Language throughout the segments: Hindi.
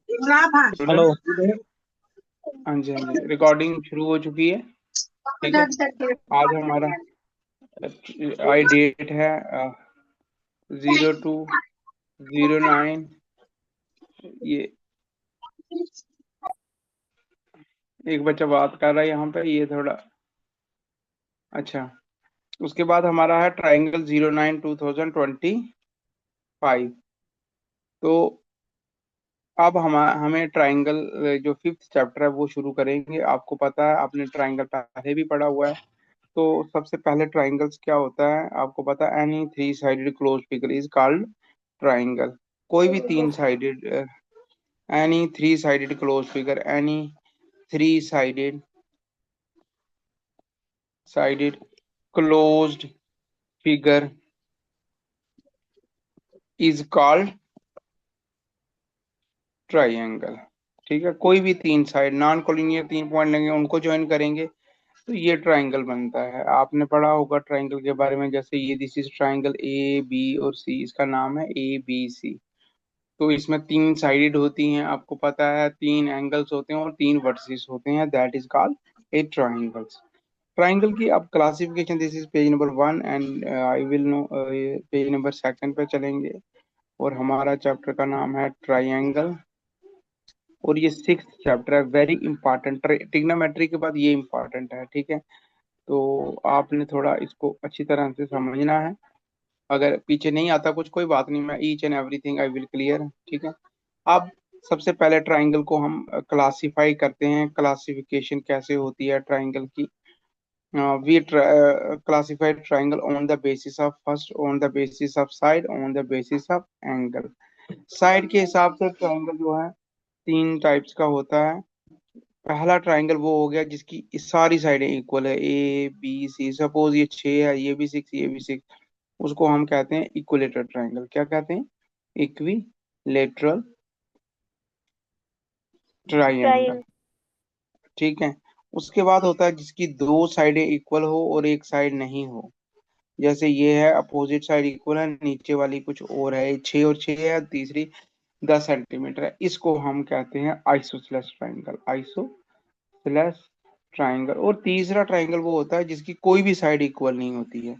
हेलो। हाँ जी, हाँ जी, रिकॉर्डिंग शुरू हो चुकी है। ठीक है। आज हमारा आई डेट है 02/09। ये एक बच्चा बात कर रहा है यहाँ पे, ये थोड़ा अच्छा। उसके बाद हमारा है ट्राइंगल 09/2025। तो अब हमें ट्राइंगल जो फिफ्थ चैप्टर है वो शुरू करेंगे। आपको पता है, आपने ट्राइंगल पहले भी पढ़ा हुआ है। तो सबसे पहले ट्राइंगल्स क्या होता है आपको पता है। Any three sided close figure is called triangle. कोई भी तीन sided, any three sided close figure, any three sided closed figure is called triangle. ठीक है, कोई भी तीन साइड नॉन कोलिनियर तीन पॉइंट लेंगे, उनको ज्वाइन करेंगे तो ये ट्राइंगल बनता है। आपने पढ़ा होगा ट्राइंगल के बारे में, जैसे ये this is triangle A B और सी, इसका नाम है ए बी सी। तो इसमें तीन साइडेड होती हैं, आपको पता है, तीन एंगल्स होते हैं और तीन वर्टिसेस होते हैं, that is called a triangles. Triangle की अब classification, this is page number 1 and I will now, page number 2 पे चलेंगे और हमारा चैप्टर का नाम है ट्राइंगल। और ये सिक्स चैप्टर है, वेरी इंपॉर्टेंट। ट्रिग्नोमेट्री के बाद ये इंपॉर्टेंट है, ठीक है। तो आपने थोड़ा इसको अच्छी तरह से समझना है। अगर पीछे नहीं आता कुछ, कोई बात नहीं, मैं each and everything I will clear, ठीक है। अब सबसे पहले ट्राइंगल को हम क्लासिफाई करते हैं। क्लासिफिकेशन कैसे होती है ट्राइंगल की? We classified triangle on the basis of, first on the basis of side, on the basis of angle. Side के हिसाब से ट्राइंगल जो है तीन टाइप्स का होता है। पहला ट्राइंगल वो हो गया जिसकी सारी साइडें इक्वल है, ए बी सी। सपोज ये 6 है, ये भी 6, ये भी 6, उसको हम कहते हैं इक्विलेटरल ट्राइंगल। क्या कहते हैं? Equilateral triangle. ट्रायंगल। ठीक है। उसके बाद होता है जिसकी दो साइडें इक्वल हो और एक साइड नहीं हो। जैसे ये है, अपोजिट साइड इक्वल है, नीचे वाली कुछ और है, 6 और 6 है, तीसरी 10 सेंटीमीटर है, इसको हम कहते हैं आइसोसेलेस ट्राइंगल। Isosceles triangle. और तीसरा ट्राइंगल वो होता है जिसकी कोई भी साइड इक्वल नहीं होती है।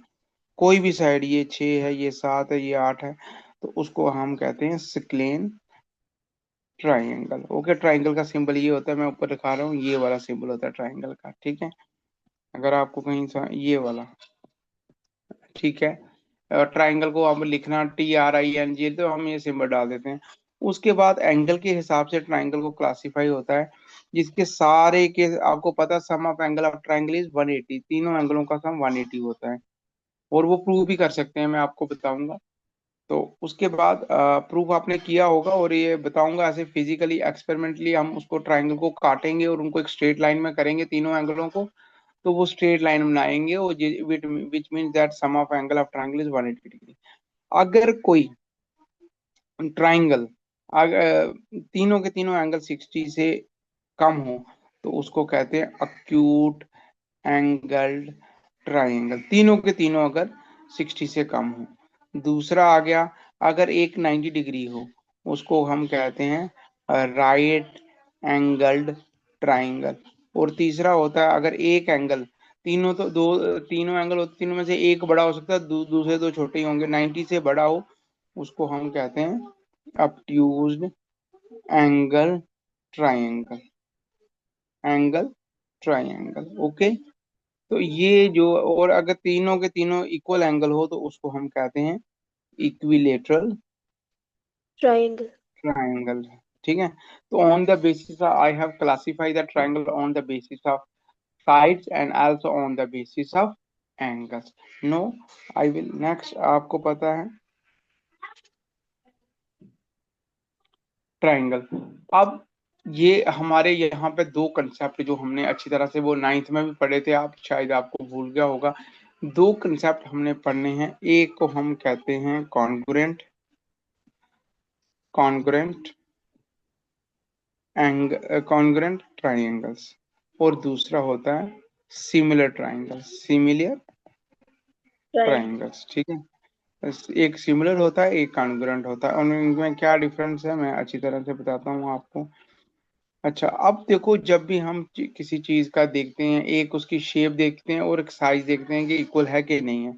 कोई भी साइड, ये 6 है, ये 7 है, ये 8 है, तो उसको हम कहते हैं स्क्लेन ट्राइंगल। ओके, ट्राइंगल का सिंबल ये होता है, मैं ऊपर दिखा रहा हूँ, ये वाला सिंबल होता है ट्राइंगल का, ठीक है। अगर आपको कहीं ये वाला, ठीक है। ट्राइंगल को हम लिखना TRING, तो हम ये सिंबल डाल देते हैं। उसके बाद एंगल के हिसाब से ट्राइंगल को क्लासिफाई होता है, जिसके सारे के, आपको पता, sum of angle of triangle is 180। तीनों एंगलों का सम 180 होता है। और वो प्रूव भी कर सकते हैं, मैं आपको बताऊंगा। तो उसके बाद प्रूफ आपने किया होगा और ये बताऊंगा, ऐसे फिजिकली एक्सपेरिमेंटली हम उसको ट्राइंगल को काटेंगे और उनको एक स्ट्रेट लाइन में करेंगे तीनों एंगलों को। तो वो स्ट्रेट लाइन बनाएंगे, और which means that sum of angle of triangle is 180 degree. अगर कोई ट्राइंगल, अगर तीनों के तीनों एंगल 60 से कम हो, तो उसको कहते हैं अक्यूट एंगल्ड ट्राइंगल। तीनों के तीनों अगर 60 से कम हो। दूसरा आ गया, अगर एक 90 डिग्री हो, उसको हम कहते हैं राइट एंगल्ड ट्राइंगल। और तीसरा होता है, अगर एक एंगल, तीनों तो दो, तीनों एंगल होते, तीनों में से एक बड़ा हो सकता है, दूसरे दो छोटे ही होंगे, 90 से बड़ा हो, उसको हम कहते हैं obtuse angle triangle. Angle triangle, okay. तो ये जो, और अगर तीनों के तीनों इक्वल एंगल हो तो उसको हम कहते हैं इक्विलेटरल ट्रायंगल। ट्राइंगल। ठीक है। तो on the basis, I have classify the triangle on the basis of sides and also on the basis of angles. No, I will next, आपको पता है ट्राइंगल। अब ये हमारे यहाँ पे दो कंसेप्ट जो हमने अच्छी तरह से वो नाइन्थ में भी पढ़े थे, आप शायद आपको भूल गया होगा। दो कंसेप्ट हमने पढ़ने हैं, एक को हम कहते हैं कॉन्ग्रुएंट, कॉन्ग्रुएंट कॉन्ग्रुएंट ट्राइंगल्स, और दूसरा होता है similar triangles, similar triangle. Triangles, ठीक है। एक सिमिलर होता है, एक कॉन्ग्रुएंट होता है, उनमें क्या डिफरेंस है मैं अच्छी तरह से बताता हूँ आपको। अच्छा, अब देखो, जब भी हम किसी चीज का देखते हैं, एक उसकी शेप देखते हैं और एक साइज देखते हैं कि इक्वल है कि नहीं है।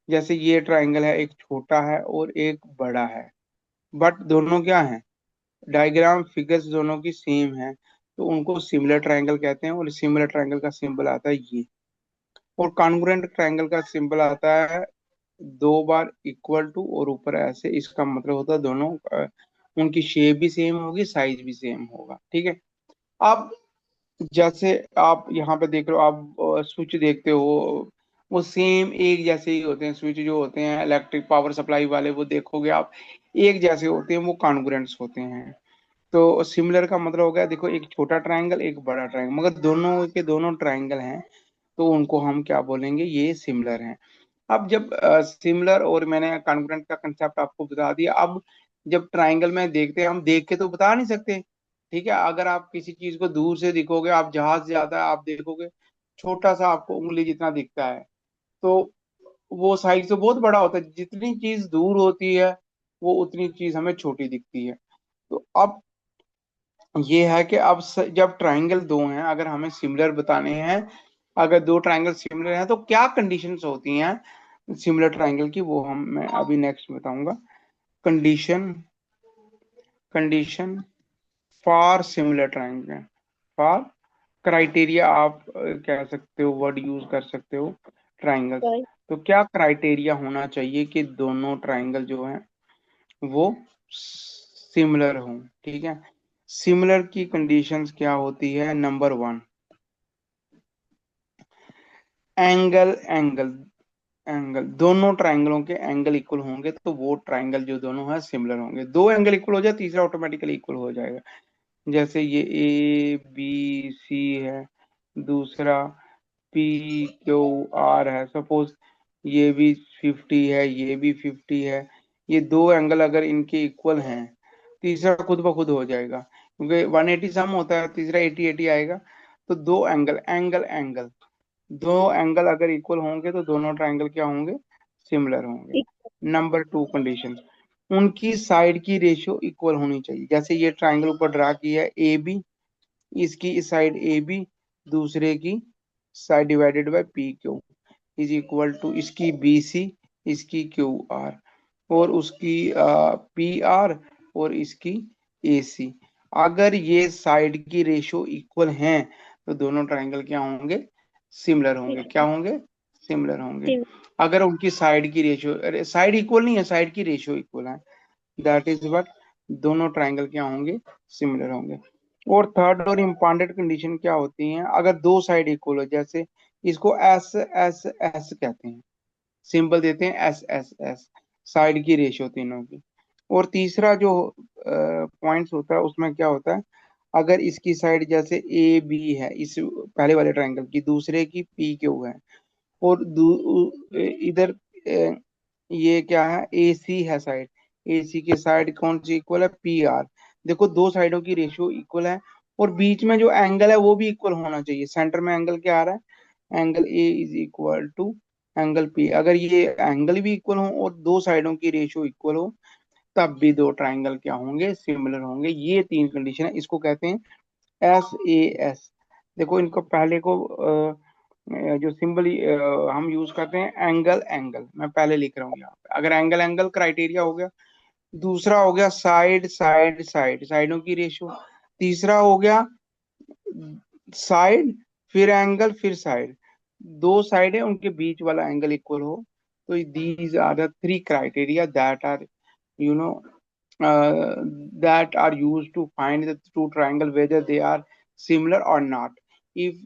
जैसे ये ट्राइंगल है, एक छोटा है और एक बड़ा है, बट दोनों क्या है, डायग्राम फिगर्स दोनों की सेम है, तो उनको सिमिलर ट्राइंगल कहते हैं। और सिमिलर ट्राइंगल का सिंबल आता है ये। और कॉन्ग्रुएंट ट्राइंगल का सिंबल आता है दो बार इक्वल टू और ऊपर ऐसे, इसका मतलब होता है दोनों उनकी शेप भी सेम होगी, साइज भी सेम होगा। ठीक है। अब जैसे आप यहाँ पे देख रहे हो, आप स्विच देखते हो, वो सेम एक जैसे ही होते हैं। स्विच जो होते हैं इलेक्ट्रिक पावर सप्लाई वाले, वो देखोगे आप एक जैसे होते हैं, वो कॉन्ग्रुएंट्स होते हैं। तो सिमिलर का मतलब हो गया, देखो, एक छोटा ट्रायंगल एक बड़ा ट्रायंगल, मगर दोनों के दोनों ट्रायंगल हैं, तो उनको हम क्या बोलेंगे, ये सिमिलर हैं। अब जब सिमिलर और मैंने कॉन्ग्रुएंट का कंसेप्ट आपको बता दिया, अब जब ट्रायंगल में देखते हैं, हम देख के तो बता नहीं सकते। ठीक है, अगर आप किसी चीज को दूर से दिखोगे, आप जहाज से ज्यादा आप देखोगे, छोटा सा आपको उंगली जितना दिखता है, तो वो साइज तो बहुत बड़ा होता है। जितनी चीज दूर होती है, वो उतनी चीज हमें छोटी दिखती है। तो अब ये है कि अब जब ट्रायंगल दो हैं, अगर हमें सिमिलर बताने हैं, अगर दो ट्रायंगल सिमिलर हैं, तो क्या कंडीशंस होती हैं सिमिलर ट्रायंगल की, वो हम मैं अभी नेक्स्ट बताऊंगा। Condition condition for similar triangle, for criteria, आप कह सकते हो, वर्ड यूज कर सकते हो, ट्रायंगल्स। right, तो क्या क्राइटेरिया होना चाहिए कि दोनों ट्रायंगल जो हैं वो सिमिलर हों। ठीक है। सिमिलर की कंडीशंस क्या होती है, number one, angle angle angle, दोनों ट्रायंगलों के एंगल इक्वल होंगे, तो वो ट्रायंगल जो दोनों है सिमिलर होंगे। दो एंगल इक्वल हो जाए, तीसरा ऑटोमेटिकली इक्वल हो जाएगा। जैसे ये ए बी सी है, दूसरा पी क्यू आर है, सपोज ये भी 50 है, ये भी 50 है, ये दो एंगल अगर इनके इक्वल हैं, तीसरा खुद ब खुद हो जाएगा, क्योंकि 180 सम होता है, तीसरा 80 80 आएगा। तो दो एंगल एंगल एंगल, दो एंगल अगर इक्वल होंगे, तो दोनों ट्रायंगल क्या होंगे, सिमिलर होंगे। equal, नंबर टू कंडीशन, उनकी साइड की रेशियो इक्वल होनी चाहिए। जैसे ये ट्रायंगल ऊपर ड्रा किया है ए बी, इसकी साइड ए बी, दूसरे की side divided by P Q is equal to इसकी बी सी, इसकी क्यू आर, और उसकी पी आर, और इसकी ए सी। अगर ये साइड की रेशियो इक्वल हैं, तो दोनों ट्रायंगल क्या होंगे, सिमिलर होंगे। क्या equal, होंगे, सिमिलर होंगे। sim- अगर उनकी साइड की रेशियो, साइड इक्वल नहीं है, साइड की रेशियो इक्वल है, दैट इज व्हाट, दोनों ट्रायंगल क्या होंगे, सिमिलर होंगे। और थर्ड और इम्पॉर्टेंट कंडीशन क्या होती है, अगर दो साइड इक्वल हो, जैसे इसको एस एस एस कहते हैं, सिंबल देते हैं एस एस एस, साइड की रेशियो तीनों की। और तीसरा जो पॉइंट्स होता है, उसमें क्या होता है, अगर इसकी साइड जैसे ए बी है, इस पहले वाले ट्रायंगल की, दूसरे की पी क्यू है, और इधर ये क्या है, ए सी है साइड, ए सी की साइड कौन सी इक्वल है, पी आर। देखो, दो साइडों की रेशियो इक्वल है, और बीच में जो एंगल है वो भी इक्वल होना चाहिए। सेंटर में एंगल क्या आ रहा है, angle A is equal to angle P. अगर ये एंगल भी इक्वल हो और दो साइडों की रेशियो इक्वल हो, तब भी दो ट्रायंगल क्या होंगे, सिमिलर होंगे। ये तीन कंडीशन है, इसको कहते हैं एस ए एस। देखो, इनको पहले को जो सिंबल हम यूज करते हैं, एंगल एंगल, मैं पहले लिख रहा हूँ यहाँ पे। अगर एंगल एंगल क्राइटेरिया हो गया, दूसरा हो गया साइड साइड साइड, साइडों की रेशियो, तीसरा हो गया साइड, फिर एंगल, फिर साइड, दो साइड है उनके बीच वाला एंगल इक्वल हो। तो these are the three criteria that are, you know that are used to find the two triangle whether they are similar or not. If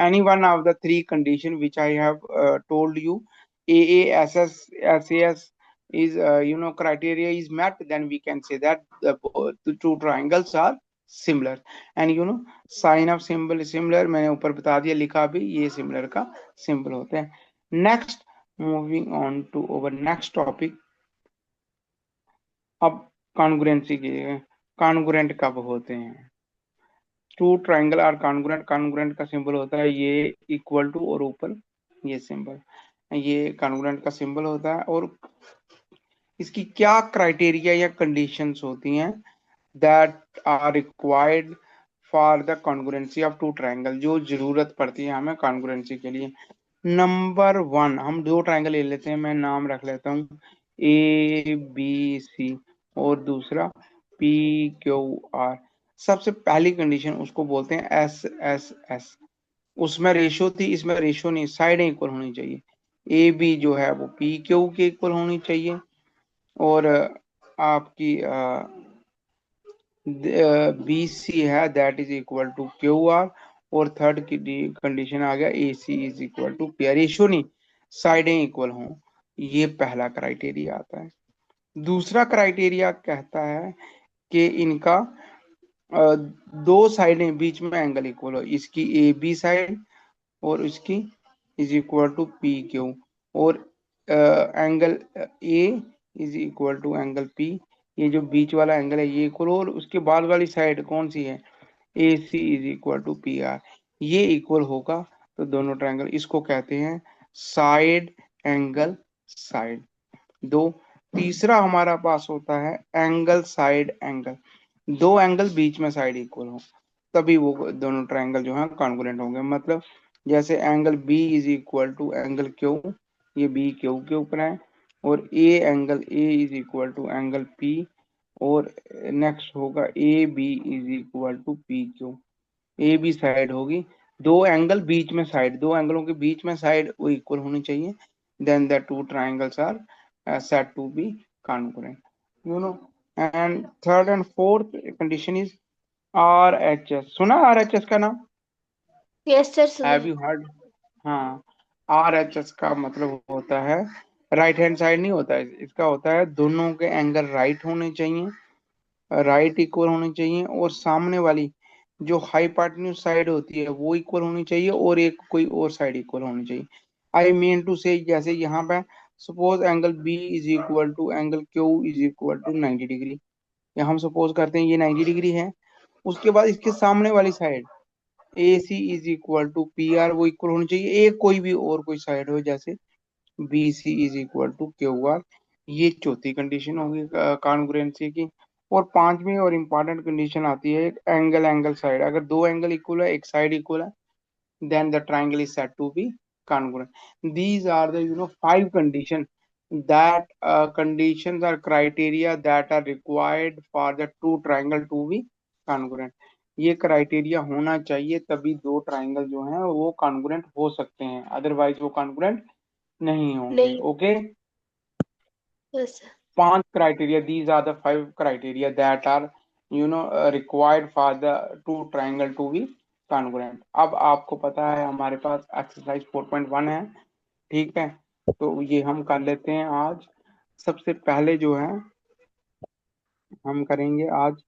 any one of the three condition which I have told you, AASS SAS is criteria is met, then we can say that the two triangles are similar. And sign of symbol similar मैंने ऊपर बता दिया, लिखा भी, ये similar का symbol होते हैं। Next, moving on to our next topic। अब कॉन्ग्रुएंसी की, कॉन्ग्रुएंट कब होते हैं, two triangle are congruent, congruent का सिंबल होता है ये इक्वल टू और ऊपर ये सिंबल, ये कॉन्ग्रुएंट का सिंबल होता है। और इसकी क्या क्राइटेरिया या कंडीशंस होती हैं that are required for the congruency of two triangle, जो जरूरत पड़ती है हमें कॉन्ग्रुएंसी के लिए। नंबर वन, हम दो ट्रायंगल ले लेते हैं, मैं नाम रख लेता हूँ ए बी सी और दूसरा पी क्यू आर। सबसे पहली कंडीशन उसको बोलते हैं एस एस एस। उसमें रेशो थी, इसमें रेशो नहीं, साइडें इक्वल होनी चाहिए। ए बी जो है वो पी क्यू के इक्वल होनी चाहिए, और आपकी बी सी है that is equal to Q R, और थर्ड की कंडीशन आ गया A C is equal to P R. Ratio नहीं, साइडें इक्वल हों, ये पहला क्राइटेरिया आता है। दूसरा क्राइटेरिया कहता है कि इनका दो साइडें बीच में एंगल इक्वल हो, इसकी ए बी साइड और इसकी is equal to P Q, और angle A is equal to angle P, ये जो बीच वाला एंगल है ये इक्वल हो, और उसके बाद वाली साइड कौन सी है, A C is equal to P R, ये इक्वल होगा तो दोनों ट्रायंगल, इसको कहते हैं साइड एंगल साइड। दो, तीसरा हमारा पास होता है एंगल साइड एंगल। दो एंगल बीच में साइड इक्वल हो, तभी वो दोनों ट्रायंगल जो है कॉन्ग्रुएंट होंगे। मतलब जैसे angle B is equal to angle Q, ये बी क्यू के ऊपर है, और A angle A is equal to angle P, और नेक्स्ट होगा A B is equal to P Q. A B side होगी, दो एंगल बीच में साइड, दो एंगलों के बीच में साइड वो इक्वल होनी चाहिए, then the two triangles are said to be congruent, you know। And third and fourth condition is RHS। सुना RHS का नाम, यस सर सुना हैव है। You heard? हाँ, RHS का मतलब होता है राइट हैंड साइड नहीं होता है, इसका होता है दोनों के एंगल राइट होने चाहिए, राइट इक्वल होनी चाहिए, और सामने वाली जो हाइपोटेन्यूज साइड होती है वो इक्वल होनी चाहिए, और एक कोई और साइड इक्वल होनी चाहिए। आई मीन टू से, जैसे यहाँ पे suppose angle B is equal to angle Q is equal to 90 degree, या हम सपोज करते हैं ये 90 डिग्री है, उसके बाद इसके सामने वाली side A C is equal to P R वो इक्वल होनी चाहिए, एक कोई भी और कोई साइड हो, जैसे B C is equal to Q R. ये चौथी कंडीशन होगी कॉन्ग्रुएंसी की। और पांचवी और इम्पोर्टेंट कंडीशन आती है एंगल एंगल साइड। अगर दो एंगल इक्वल है, एक साइड इक्वल है, then the triangle is said to be congruent. These are the five conditions that conditions or criteria that are required for the two triangle to be congruent। ये क्राइटेरिया होना चाहिए तभी दो ट्राइंगल जो हैं वो कॉन्ग्रुएंट हो सकते हैं, अदरवाइज वो कॉन्ग्रुएंट नहीं होंगे। नहीं। Okay, yes sir. पांच criteria, these are the five criteria that are required for the two triangle to be congruent. अब आपको पता है हमारे पास एक्सरसाइज 4.1 है, ठीक है, तो ये हम कर लेते हैं आज। सबसे पहले जो है हम करेंगे आज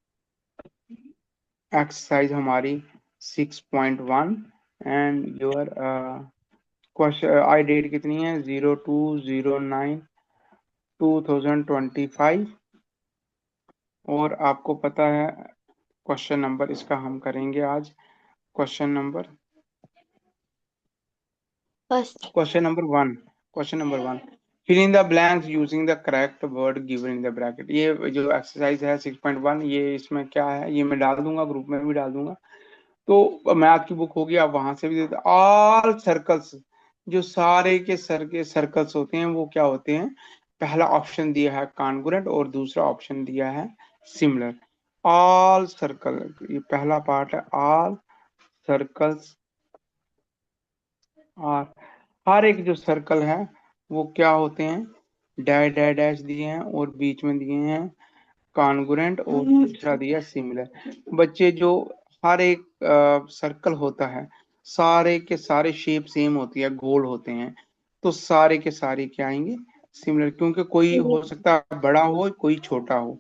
एक्सरसाइज हमारी 6.1, एंड योर क्वेश्चन आई डेट कितनी है, 02/09/2025, और आपको पता है क्वेश्चन नंबर इसका हम करेंगे आज, question number first. Question number one. Question number one, fill in the blanks using the correct word given in the bracket. ये जो एक्सरसाइज है 6.1, ये इसमें क्या है ये मैं डाल दूंगा, ग्रुप में भी डाल दूंगा, तो मैथ की बुक होगी आप वहां से भी देते। ऑल सर्कल्स, जो सारे के सर के सर्कल्स होते हैं वो क्या होते हैं, पहला ऑप्शन दिया है कॉन्ग्रुएंट और दूसरा ऑप्शन दिया है सिमिलर। ऑल सर्कल, ये पहला पार्ट है, ऑल सर्कल्स आर, हर एक जो सर्कल है वो क्या होते हैं, डैश डैश डैश दिए हैं, और बीच में दिए हैं कॉन्ग्रुएंट, और दूसरा दिया सिमिलर। बच्चे जो हर एक सर्कल होता है, सारे के सारे शेप सेम होती है, गोल होते हैं, तो सारे के सारे क्या आएंगे, सिमिलर, क्योंकि कोई हो सकता है बड़ा हो कोई छोटा हो,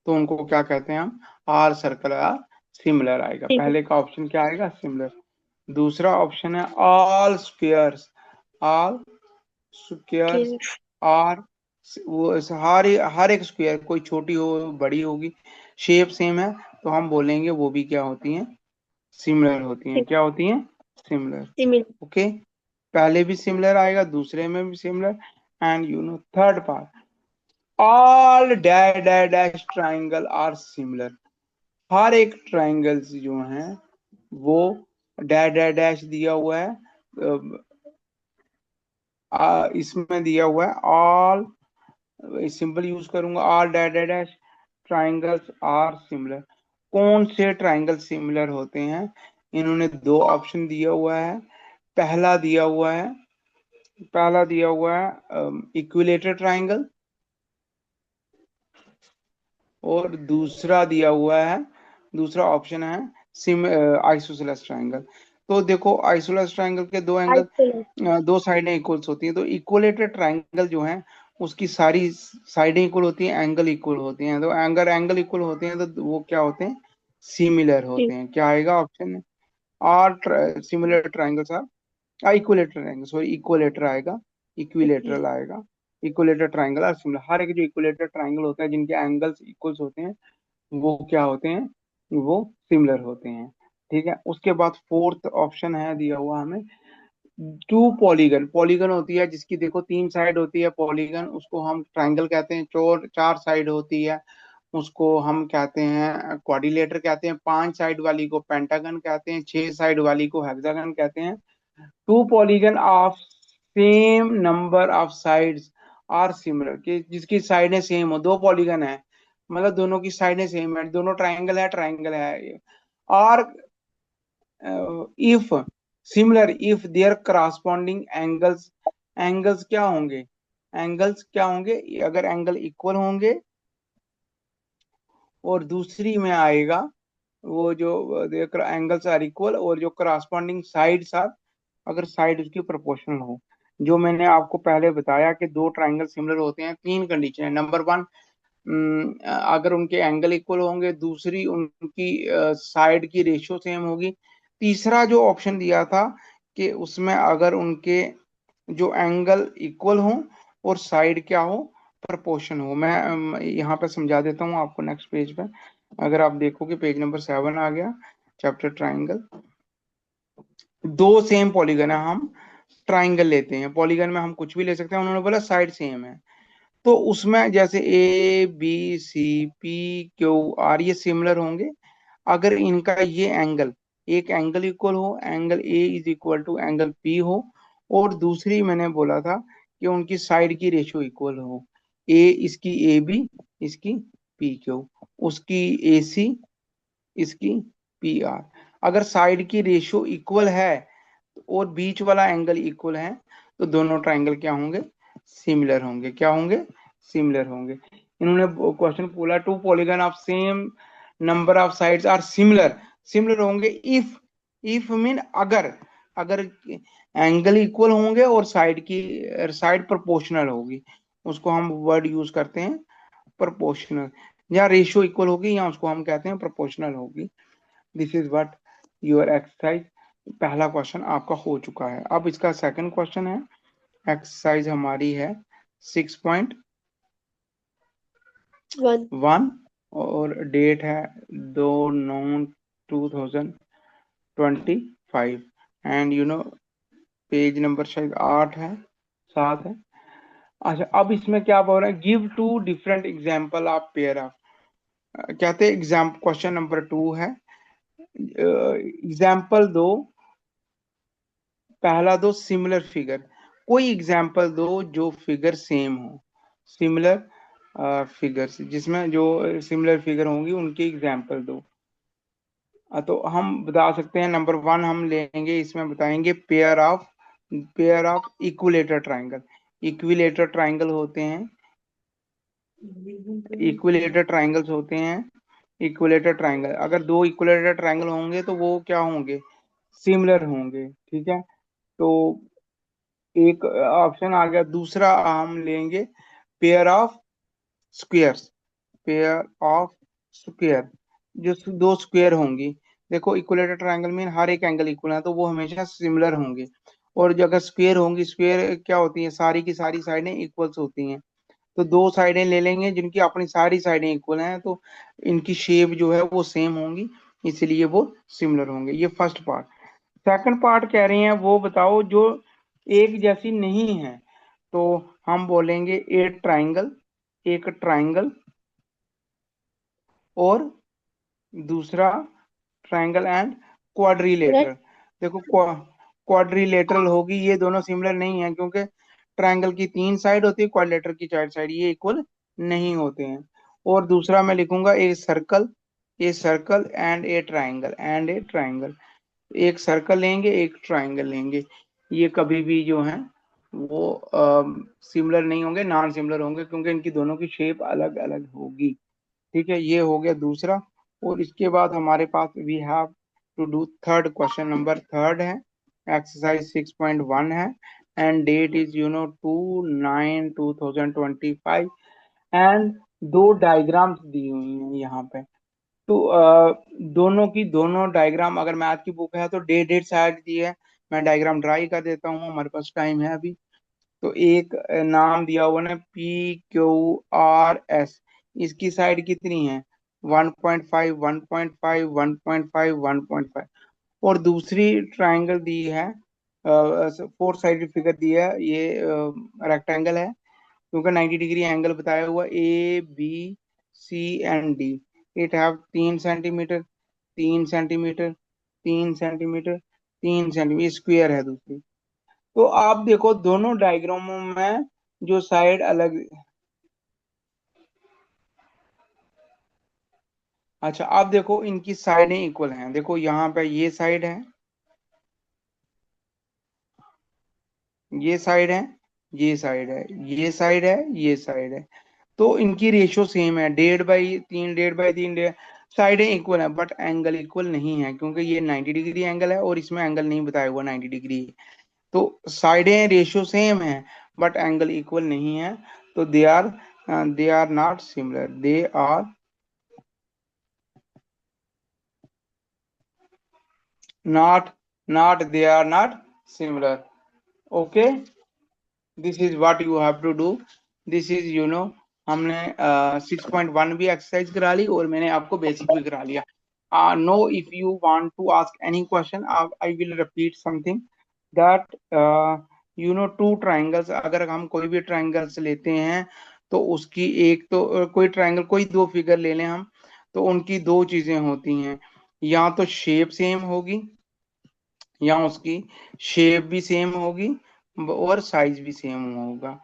तो उनको क्या कहते हैं हम, आर सर्कल आर सिमिलर आएगा। पहले का ऑप्शन क्या आएगा, सिमिलर। दूसरा ऑप्शन है all squares, all squares are, वो हर एक स्क्वायर, कोई छोटी हो बड़ी होगी, शेप सेम है, तो हम बोलेंगे वो भी क्या होती हैं, सिमिलर होती हैं। क्या होती हैं, सिमिलर। सिमिलर। ओके, पहले भी सिमिलर आएगा, दूसरे में भी similar, and third part, all dash dash dash triangle are similar. हर एक ट्राइंगल्स जो हैं वो डैश डैश डैश दिया हुआ है, इसमें दिया हुआ है ऑल, सिंपल यूज करूंगा, all dash dash dash triangles are similar. कौन से ट्राइंगल सिमिलर होते हैं? इन्होंने दो ऑप्शन दिया हुआ है। पहला दिया हुआ है पहला दिया हुआ है इक्विलेटर ट्राइंगल, और दूसरा ऑप्शन है सिम आइसोसेलेस ट्राइंगल। तो देखो, आइसोसेलेस ट्राइंगल के दो एंगल, आइसोलेट। दो साइडें इक्वल्स होती हैं। तो इक्वलेटेड ट्राइंगल जो है उसकी सारी साइडें इक्वल होती हैं, एंगल इक्वल होते हैं। तो अगर एंगल इक्वल होते हैं तो वो क्या होते हैं? सिमिलर होते हैं। क्या आएगा option? Are similar triangles are equilateral angle, sorry equilateral आएगा, ओके। इक्विलेटरल आएगा। Equilateral triangle are similar. हर एक जो इक्विलेटर ट्राइंगल होता है जिनके एंगल्स इक्वल्स होते हैं वो क्या होते हैं? वो सिमिलर होते हैं। ठीक है। उसके बाद फोर्थ ऑप्शन है दिया हुआ हमें, टू पॉलीगन। पॉलीगन होती है जिसकी देखो तीन साइड होती है, पॉलीगन उसको हम ट्राइंगल कहते हैं। चोर चार साइड होती है उसको हम कहते हैं क्वाड्रिलेटर कहते हैं। पांच साइड वाली को पेंटागन कहते हैं। छह साइड वाली को हेक्सागन कहते हैं। Two polygon of same number of sides are similar, कि जिसकी साइडें सेम हो, दो पॉलीगन है मतलब दोनों की साइडें सेम है, दोनों ट्राइंगल है, और if similar if their corresponding angles, angles क्या होंगे? एंगल्स क्या होंगे? अगर एंगल इक्वल होंगे, और दूसरी में आएगा वो जो एंगल्स आर इक्वल, और जो करस्पॉन्डिंग साइड्स आर, अगर साइड उसकी प्रोपोर्शनल हो। जो मैंने आपको पहले बताया कि दो ट्राइंगल सिमिलर होते हैं, तीन कंडीशन है। नंबर वन, अगर उनके एंगल इक्वल होंगे। दूसरी, उनकी साइड की रेशियो सेम होगी। तीसरा जो ऑप्शन दिया था कि उसमें अगर उनके जो एंगल इक्वल हो और साइड क्या हो? प्रपोर्शन हो। मैं यहाँ पे समझा देता हूँ आपको नेक्स्ट पेज पे। अगर आप देखोगे पेज नंबर 7 आ गया, चैप्टर ट्राइंगल। दो सेम पॉलीगन है, हम ट्राइंगल लेते हैं। पॉलीगन में हम कुछ भी ले सकते हैं, उन्होंने बोला साइड सेम है। तो उसमें जैसे A B C P Q R ये सिमिलर होंगे अगर इनका ये एंगल, एक एंगल इक्वल हो, angle A is equal to angle P हो, और दूसरी मैंने बोला था कि उनकी साइड की रेशियो इक्वल हो। ए इसकी ए बी, इसकी पी क्यू, उसकी ए सी, इसकी पी आर। अगर साइड की रेशियो इक्वल है और बीच वाला एंगल इक्वल है तो दोनों ट्राइंगल क्या होंगे? सिमिलर होंगे। क्या होंगे? सिमिलर होंगे। इन्होंने क्वेश्चन बोला two polygon of same number of sides are similar. Similar होंगे इफ मीन अगर, अगर एंगल इक्वल होंगे और साइड प्रोपोर्शनल होगी, उसको हम वर्ड यूज करते हैं प्रोपोर्शनल। या रेशियो इक्वल होगी या उसको हम कहते हैं प्रोपोर्शनल होगी। This is what your exercise. पहला क्वेश्चन आपका हो चुका है। अब इसका सेकंड क्वेश्चन है। एक्सरसाइज हमारी है 6.1 वन। और डेट है 2/9/2025, एंड पेज नंबर शायद 8 है, 7 है। अच्छा, अब इसमें क्या बोल रहा है? Give two different example of pair of, कहते हैं एग्जाम, क्वेश्चन नंबर 2 है, एग्जाम्पल दो, पहला दो सिमिलर फिगर। कोई एग्जाम्पल दो जो फिगर सेम हो। सिमिलर फिगर्स, जिसमें जो सिमिलर फिगर होंगी उनकी एग्जाम्पल दो। तो हम बता सकते हैं, नंबर 1 हम लेंगे, इसमें बताएंगे pair of equilateral triangle. Equilateral triangle होते हैं, इक्विलेटर ट्राइंगल्स होते हैं इक्विलेटर ट्राइंगल। अगर दो इक्विलेटर ट्राइंगल होंगे तो वो क्या होंगे? सिमिलर होंगे। ठीक है। तो एक ऑप्शन आ गया। दूसरा हम लेंगे pair of squares. Pair of square, जो दो स्क्वेयर होंगी। देखो, इक्विलेटर ट्रायंगल में हर एक एंगल इक्वल है तो वो हमेशा सिमिलर होंगे। और जो अगर स्क्वेयर होंगी, स्क्वेयर क्या होती है? सारी की सारी साइडें इक्वल्स होती हैं। तो दो साइडें ले लेंगे जिनकी अपनी सारी साइडें इक्वल हैं, तो इनकी शेप जो है वो सेम होंगी, इसलिए वो सिमिलर होंगे। ये फर्स्ट पार्ट। सेकंड पार्ट कह रहे हैं वो बताओ जो एक जैसी नहीं है। तो हम बोलेंगे ए ट्राइंगल एक ट्राइंगल और दूसरा ट्राइंगल एंड क्वाड्रिलेटरल। देखो क्वाड्रिलेटरल होगी, ये दोनों सिमिलर नहीं है क्योंकि ट्राइंगल की 3 साइड होती है, क्वाड्रिलेटरल की 4 साइड, ये इक्वल नहीं होते हैं। और दूसरा मैं लिखूंगा a circle and A triangle. एक सर्कल लेंगे, एक ट्राइंगल लेंगे, ये कभी भी जो है वो सिमिलर नहीं होंगे, नॉन सिमिलर होंगे क्योंकि इनकी दोनों की शेप अलग अलग होगी। ठीक है, ये हो गया दूसरा। और इसके बाद हमारे पास we have to do third question, number third है, एक्सरसाइज 6.1 है, एंड डेट इज 2/9/2025। एंड दो डायग्राम्स दी हुई हैं यहाँ पे। तो दोनों की दोनों डायग्राम, अगर मैथ की बुक है तो डेट साइड दी है, मैं डायग्राम ड्राई कर देता हूँ, हमारे पास टाइम है अभी। तो एक नाम दिया हुआ ना PQRS, इसकी साइड कितनी है? 1.5 1.5 1.5 1.5। और दूसरी ट्राइंगल दी है, 4 साइडेड फिगर दी है, ये रेक्टेंगल है क्योंकि 90 डिग्री एंगल बताया हुआ ABCND। It have 3 centimetre, 3 centimetre, 3 centimetre, 3 centimetre, square है दूसरी। तो आप देखो दोनों डायग्रामों में जो साइड अलग। अच्छा, आप देखो इनकी साइडें इक्वल हैं, देखो यहाँ पे ये साइड है, ये साइड है, ये साइड है, ये साइड है, ये साइड है। तो इनकी रेशियो सेम है, 1.5/3, 1.5/3, साइडें इक्वल है बट एंगल इक्वल नहीं है क्योंकि ये 90 डिग्री एंगल है और इसमें एंगल नहीं बताया हुआ 90 डिग्री। तो साइडें रेशियो सेम है बट एंगल इक्वल नहीं है। तो they are not similar, they are they are not similar. Okay, this is what you have to do. This is हमने 6.1 भी एक्सरसाइज करा ली और मैंने आपको बेसिक भी करा लिया। No, if you want to ask any question, I will repeat something that two triangles, अगर हम कोई भी ट्राइंगल्स लेते हैं तो उसकी एक तो कोई ट्राइंगल, कोई दो फिगर ले लें हम, तो उनकी दो चीजें होती हैं, या तो शेप सेम होगी या उसकी शेप भी सेम होगी और साइज भी सेम होगा।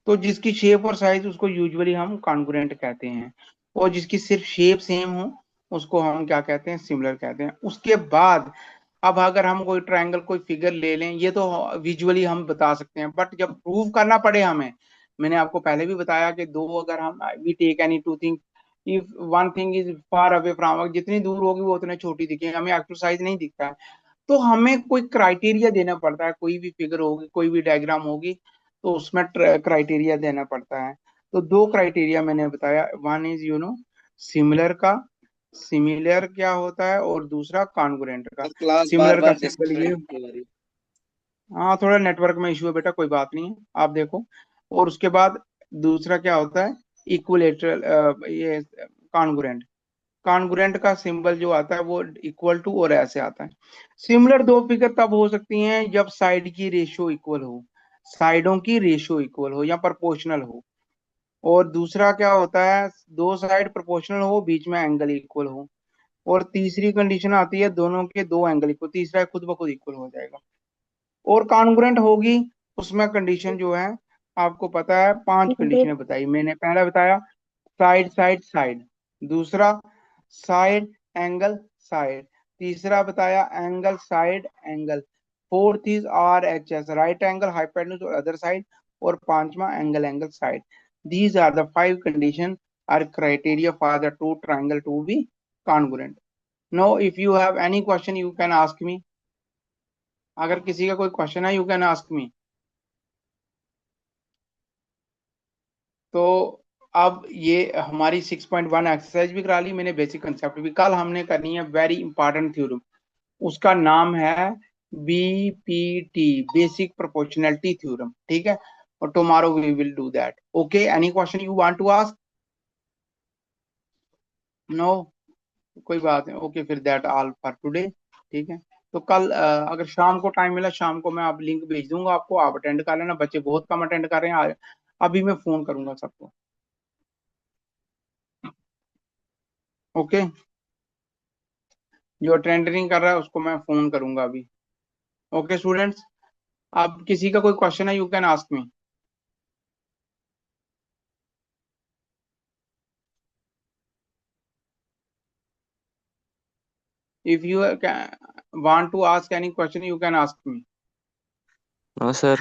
तो जिसकी शेप और साइज उसको यूजुअली हम कॉन्ग्रुएंट कहते हैं, और जिसकी सिर्फ शेप सेम हो उसको हम क्या कहते हैं? सिमिलर कहते हैं। उसके बाद अब अगर हम कोई ट्रायंगल, कोई फिगर ले लें, ये तो विजुअली हम बता सकते हैं बट जब प्रूव करना पड़े हमें, मैंने आपको पहले भी बताया कि दो, अगर हम we take any two thing, if one thing is far away from, जितनी दूर होगी वो उतने छोटी दिखेगी, हमें एक्चुअल साइज नहीं दिखता है। तो हमें कोई क्राइटेरिया देना पड़ता है, कोई भी फिगर होगी, कोई भी डायग्राम होगी, तो उसमें क्राइटेरिया देना पड़ता है। तो दो क्राइटेरिया मैंने बताया, वन इज सिमिलर का, सिमिलर क्या होता है, और दूसरा कॉन्ग्रुएंट का। क्लास बार सिमिलर का बार सिंबल ये, डिस्कनेक्ट हो रही। हाँ थोड़ा नेटवर्क में इशू है बेटा, कोई बात नहीं है, आप देखो। और उसके बाद दूसरा क्या होता है? इक्विलेटरल, ये कॉन्ग्रुएंट। कॉन्ग्रुएंट का सिंबल जो आता है वो इक्वल टू और ऐसे आता है। सिमिलर दो फिगर तब हो सकती हैं जब साइड की रेशियो इक्वल हो, साइडों की रेशियो इक्वल हो या प्रोपोर्शनल हो। और दूसरा क्या होता है? दो साइड प्रोपोर्शनल हो, बीच में एंगल इक्वल हो। और तीसरी कंडीशन आती है दोनों के दो एंगल इक्वल, तीसरा खुद ब खुद इक्वल हो जाएगा। और कॉन्ग्रुएंट होगी, उसमें कंडीशन जो है आपको पता है, 5 कंडीशनें बताई मैंने। पहला बताया साइड साइड साइड, दूसरा साइड एंगल साइड, तीसरा बताया angle side angle, fourth is RHS, right angle hypotenuse और अदर साइड, और पांचवा angle angle side. These are the 5 condition or criteria for the two triangle to be congruent. Now if you have any question you can ask me. अगर किसी का कोई क्वेश्चन है, यू कैन आस्क मी। तो अब ये हमारी 6.1 एक्सरसाइज भी करा ली मैंने, बेसिक कंसेप्ट भी। कल हमने करनी है वेरी इंपॉर्टेंट थ्योरम, उसका नाम है BPT, बेसिक प्रोपोर्शनैलिटी थ्योरम, ठीक है। और tomorrow we will do that. Okay, any question you want to ask? No, कोई बात नहीं। ओके, फिर दैट ऑल फॉर टुडे, ठीक है। तो कल अगर शाम को टाइम मिला, शाम को मैं आप लिंक भेज दूंगा आपको, आप अटेंड कर लेना। बच्चे बहुत कम अटेंड कर रहे हैं, अभी मैं फोन करूंगा सबको। ओके, जो अटेंड नहीं कर रहा है उसको मैं फोन करूंगा अभी। ओके स्टूडेंट्स, अब किसी का कोई क्वेश्चन है, you can ask me. If you want to ask any question, you can ask me. No sir.